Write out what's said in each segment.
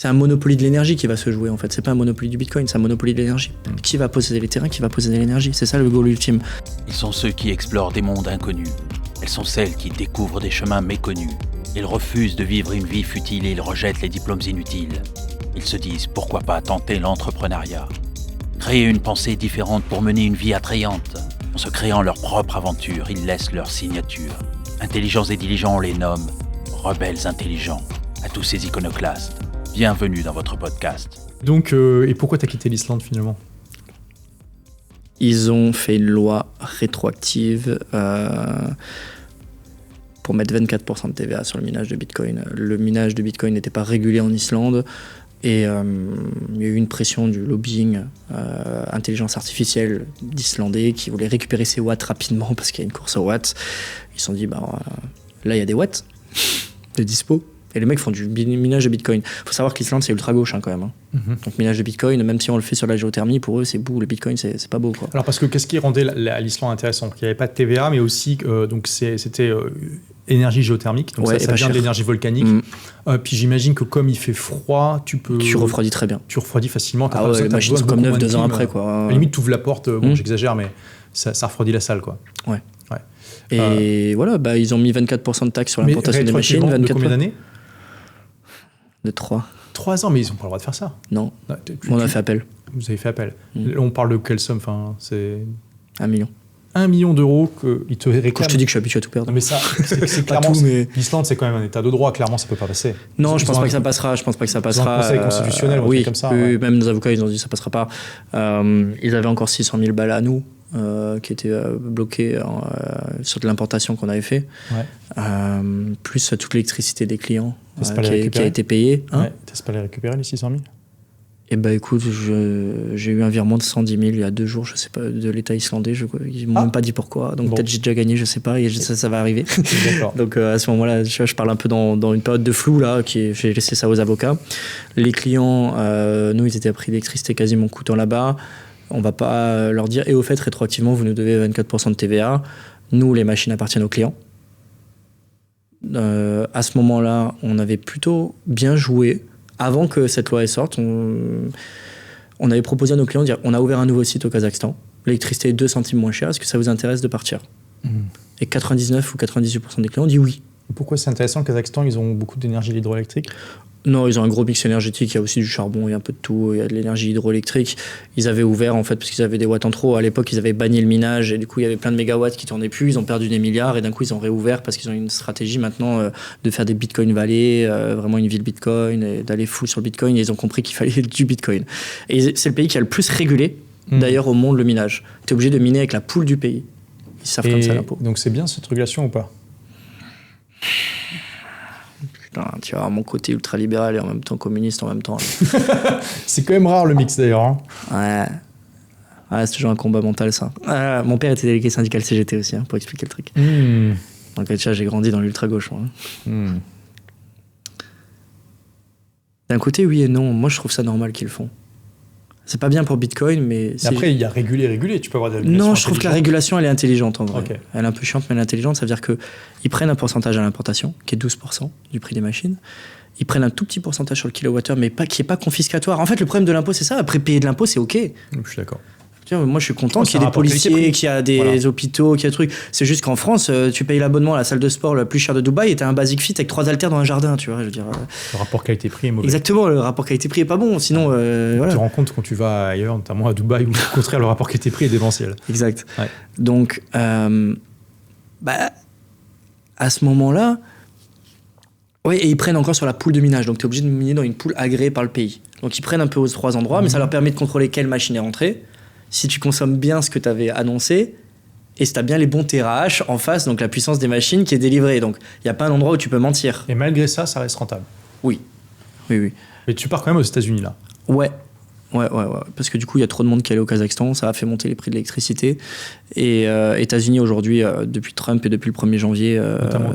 C'est un monopoly de l'énergie qui va se jouer en fait. C'est pas un monopoly du Bitcoin, c'est un monopoly de l'énergie. Qui va posséder les terrains, qui va posséder l'énergie. C'est ça le goal ultime. Ils sont ceux qui explorent des mondes inconnus. Elles sont celles qui découvrent des chemins méconnus. Ils refusent de vivre une vie futile et ils rejettent les diplômes inutiles. Ils se disent pourquoi pas tenter l'entrepreneuriat. Créer une pensée différente pour mener une vie attrayante. En se créant leur propre aventure, ils laissent leur signature. Intelligents et diligents, on les nomme rebelles intelligents. À tous ces iconoclastes, bienvenue dans votre podcast. Donc, et pourquoi t'as quitté l'Islande finalement ? Ils ont fait une loi rétroactive pour mettre 24% de TVA sur le minage de Bitcoin. Le minage de Bitcoin n'était pas régulé en Islande et il y a eu une pression du lobbying intelligence artificielle d'Islandais qui voulait récupérer ces watts rapidement parce qu'il y a une course aux watts. Ils se sont dit, là il y a des watts de dispo. Et les mecs font du minage de Bitcoin. Il faut savoir que l'Islande, c'est ultra gauche quand même. Donc minage de Bitcoin, même si on le fait sur la géothermie, pour eux, c'est beau. Le Bitcoin, c'est pas beau. Quoi. Alors parce que qu'est-ce qui rendait l'Islande intéressante ? Il n'y avait pas de TVA, mais aussi donc c'était énergie géothermique. Donc ça vient de l'énergie volcanique. Puis j'imagine que comme il fait froid, tu refroidis très bien. Tu refroidis facilement. Les machines sont comme neuves 2 ans après. Quoi. À la limite, tu ouvres la porte. Bon, j'exagère, mais ça refroidit la salle, quoi. Ouais. Et voilà, ils ont mis 24% de taxes sur l'importation des machines. 24 de combien d'années ? De 3. 3 ans, mais ils n'ont pas le droit de faire ça. Non. On a fait appel. Vous avez fait appel. On parle de quelle somme ? C'est 1 million. 1 million d'euros qu'ils te réclament. Quand je te dis que je suis habitué à tout perdre. Non, mais ça, c'est clairement. L'Islande, c'est quand même un état de droit. Clairement, ça peut pas passer. Non, je pense pas que ça passera. Je pense pas que ça passera. Un conseil constitutionnel, oui, comme ça. Oui, même nos avocats, ils ont dit que ça passera pas. Ils avaient encore 600 000 balles à nous. Qui étaient bloqués sur de l'importation qu'on avait fait, plus toute l'électricité des clients qui a été payée. T'as pas les récupérer les 600 000 ? Eh ben écoute, j'ai eu un virement de 110 000 il y a 2 jours, je sais pas, de l'État islandais. Ils m'ont même pas dit pourquoi, donc peut-être j'ai déjà gagné, je sais pas, et ça va arriver. Donc à ce moment-là, je parle un peu dans une période de flou là, j'ai laissé ça aux avocats. Les clients, nous, ils étaient à prix d'électricité quasiment coûtant là-bas. On va pas leur dire, et au fait, rétroactivement, vous nous devez 24% de TVA. Nous, les machines appartiennent aux clients. À ce moment-là, on avait plutôt bien joué. Avant que cette loi sorte, on avait proposé à nos clients de dire, on a ouvert un nouveau site au Kazakhstan. L'électricité est 2 centimes moins chère. Est-ce que ça vous intéresse de partir ? Et 99 ou 98% des clients ont dit oui. Pourquoi c'est intéressant ? Le Kazakhstan, ils ont beaucoup d'énergie hydroélectrique ? Non, ils ont un gros mix énergétique, il y a aussi du charbon, il y a un peu de tout, il y a de l'énergie hydroélectrique. Ils avaient ouvert en fait parce qu'ils avaient des watts en trop. À l'époque, ils avaient banni le minage et du coup, il y avait plein de mégawatts qui tournaient plus. Ils ont perdu des milliards et d'un coup, ils ont réouvert parce qu'ils ont une stratégie maintenant de faire des Bitcoin Valley, vraiment une ville Bitcoin, et d'aller full sur le Bitcoin. Et ils ont compris qu'il fallait du Bitcoin. Et c'est le pays qui a le plus régulé, d'ailleurs, au monde, le minage. Tu es obligé de miner avec la poule du pays. Ils savent comme ça l'impôt. Donc c'est bien cette régulation ou pas ? Putain, tu vois, mon côté ultra-libéral et en même temps communiste en même temps. C'est quand même rare le mix d'ailleurs. Ouais, c'est toujours un combat mental ça. Mon père était délégué syndical CGT aussi, pour expliquer le truc. Donc déjà, j'ai grandi dans l'ultra-gauche. D'un côté, oui et non. Moi, je trouve ça normal qu'ils le font. C'est pas bien pour Bitcoin, mais... Après, il y a régulé. Tu peux avoir des régulations. Non, je trouve que la régulation, elle est intelligente en vrai. Okay. Elle est un peu chiante, mais elle est intelligente. Ça veut dire qu'ils prennent un pourcentage à l'importation, qui est 12% du prix des machines. Ils prennent un tout petit pourcentage sur le kilowattheure, mais qui n'est pas confiscatoire. En fait, le problème de l'impôt, c'est ça. Après, payer de l'impôt, c'est OK. Je suis d'accord. Moi, je suis content qu'il y ait des policiers, qu'il y a des hôpitaux, qu'il y a des trucs. C'est juste qu'en France, tu payes l'abonnement à la salle de sport la plus chère de Dubaï et t'as un Basic Fit avec 3 haltères dans un jardin, tu vois. Je veux dire, le rapport qualité-prix est mauvais. Exactement, le rapport qualité-prix est pas bon. Sinon, tu te rends compte quand tu vas ailleurs, notamment à Dubaï, où au contraire, le rapport qualité-prix est démentiel. Exact. Ouais. Donc, à ce moment-là, et ils prennent encore sur la poule de minage. Donc, tu es obligé de miner dans une poule agréée par le pays. Donc, ils prennent un peu aux 3 endroits, mais ça leur permet de contrôler quelle machine est rentrée. Si tu consommes bien ce que tu avais annoncé, et si tu as bien les bons TRH en face, donc la puissance des machines qui est délivrée. Donc, il n'y a pas un endroit où tu peux mentir. Et malgré ça, ça reste rentable. Oui. Mais tu pars quand même aux États-Unis, là. Ouais. Ouais. Parce que du coup, il y a trop de monde qui allait au Kazakhstan, ça a fait monter les prix de l'électricité. Et États-Unis aujourd'hui, depuis Trump et depuis le 1er janvier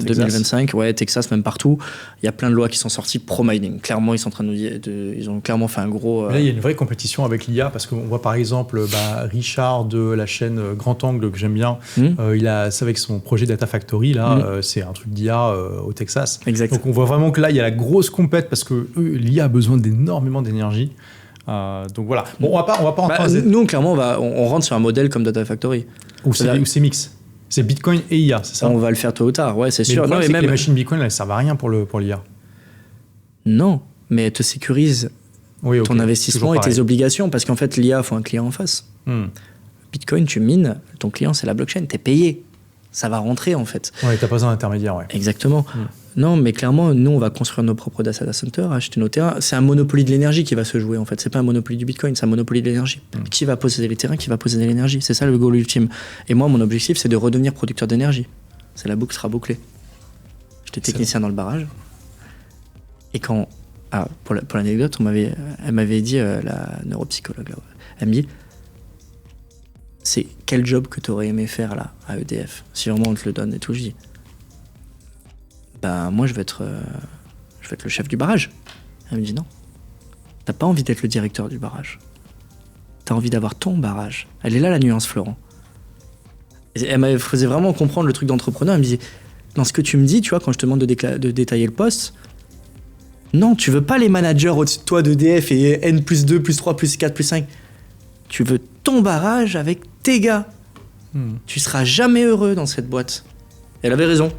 2025, Texas, même partout, il y a plein de lois qui sont sorties pro-mining. Clairement, ils sont en train de nous dire, ils ont clairement fait un gros. Là, il y a une vraie compétition avec l'IA parce qu'on voit par exemple Richard de la chaîne Grand Angle que j'aime bien. Il a ça avec son projet Data Factory là, c'est un truc d'IA au Texas. Exact. Donc on voit vraiment que là, il y a la grosse compète parce que l'IA a besoin d'énormément d'énergie. Donc voilà. Bon, on va pas rentrer nous, clairement, on rentre sur un modèle comme Data Factory. Ou c'est mix. C'est Bitcoin et IA, c'est ça? On va le faire tôt ou tard, ouais, c'est sûr. Non, mais même les machines Bitcoin, elles ne servent à rien pour l'IA. Non, mais elles te sécurisent ton investissement et tes obligations, parce qu'en fait, l'IA, il faut un client en face. Bitcoin, tu mines, ton client, c'est la blockchain, t'es payé. Ça va rentrer, en fait. Ouais, t'as pas besoin d'intermédiaire, ouais. Exactement. Non, mais clairement, nous, on va construire nos propres data centers, acheter nos terrains. C'est un monopoly de l'énergie qui va se jouer, en fait. C'est pas un monopoly du Bitcoin, c'est un monopoly de l'énergie. Qui va posséder les terrains, qui va posséder l'énergie. C'est ça le goal ultime. Et moi, mon objectif, c'est de redevenir producteur d'énergie. C'est la boucle sera bouclée. J'étais technicien dans le barrage. Et quand... pour l'anecdote, elle m'avait dit, la neuropsychologue, là, elle me dit, c'est quel job que tu aurais aimé faire là, à EDF, si vraiment on te le donne et tout. Je dis, moi je vais être le chef du barrage. Elle me dit non, t'as pas envie d'être le directeur du barrage, t'as envie d'avoir ton barrage. Elle est là la nuance, Florent. Et elle me faisait vraiment comprendre le truc d'entrepreneur. Elle me disait, dans ce que tu me dis, tu vois, quand je te demande de détailler le poste, non, tu veux pas les managers au-dessus de toi d'EDF et N plus 2, plus 3, plus 4, plus 5. Tu veux ton barrage avec tes gars. Tu seras jamais heureux dans cette boîte. Elle avait raison.